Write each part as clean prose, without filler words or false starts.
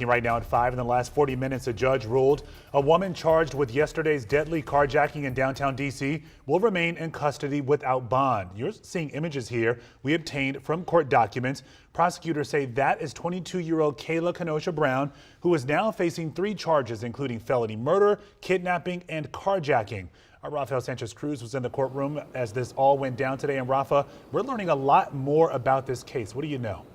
Right now at 5, in the last 40 minutes, a judge ruled a woman charged with yesterday's deadly carjacking in downtown D.C. will remain in custody without bond. You're seeing images here we obtained from court documents. Prosecutors say that is 22-year-old Kayla Kenosha Brown, who is now facing 3 charges, including felony murder, kidnapping, and carjacking. Our Rafael Sanchez-Cruz was in the courtroom as this all went down today. And Rafa, we're learning a lot more about this case. What do you know?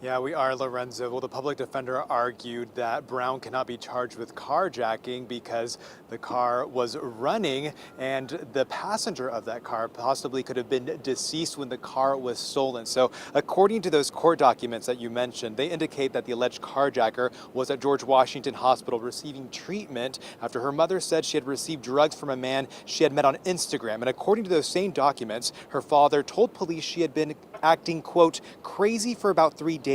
Yeah, we are, Lorenzo. Well, the public defender argued that Brown cannot be charged with carjacking because the car was running and the passenger of that car possibly could have been deceased when the car was stolen. So according to those court documents that you mentioned, they indicate that the alleged carjacker was at George Washington Hospital receiving treatment after her mother said she had received drugs from a man she had met on Instagram. And according to those same documents, her father told police she had been acting, quote, crazy for about 3 days.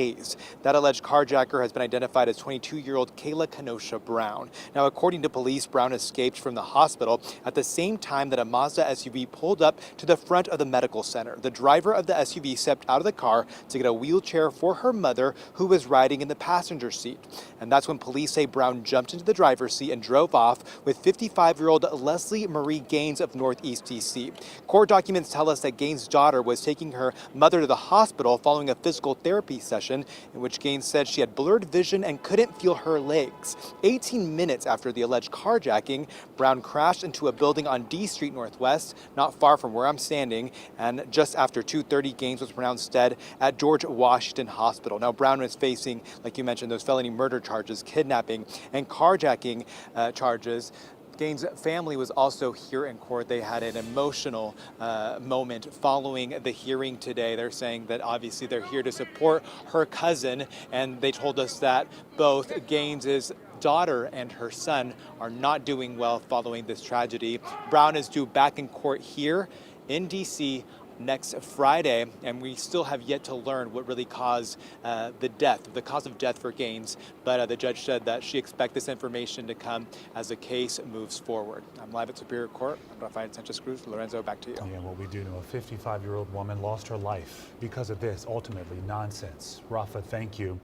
That alleged carjacker has been identified as 22-year-old Kayla Kenosha Brown. Now, according to police, Brown escaped from the hospital at the same time that a Mazda SUV pulled up to the front of the medical center. The driver of the SUV stepped out of the car to get a wheelchair for her mother, who was riding in the passenger seat. And that's when police say Brown jumped into the driver's seat and drove off with 55-year-old Leslie Marie Gaines of Northeast DC. Court documents tell us that Gaines' daughter was taking her mother to the hospital following a physical therapy session in which Gaines said she had blurred vision and couldn't feel her legs. 18 minutes after the alleged carjacking, Brown crashed into a building on D Street Northwest, not far from where I'm standing, and just after 2:30, Gaines was pronounced dead at George Washington Hospital. Now, Brown is facing, like you mentioned, those felony murder charges, kidnapping, and carjacking charges. Gaines' family was also here in court. They had an emotional moment following the hearing today. They're saying that obviously they're here to support her cousin, and they told us that both Gaines' daughter and her son are not doing well following this tragedy. Brown is due back in court here in D.C. next Friday, and we still have yet to learn what really caused the cause of death for Gaines. But the judge said that she expects this information to come as the case moves forward. I'm live at Superior Court. I'm Rafael Sanchez-Cruz. Lorenzo, back to you. Yeah, well, we do know a 55-year-old woman lost her life because of this, ultimately nonsense. Rafa, thank you.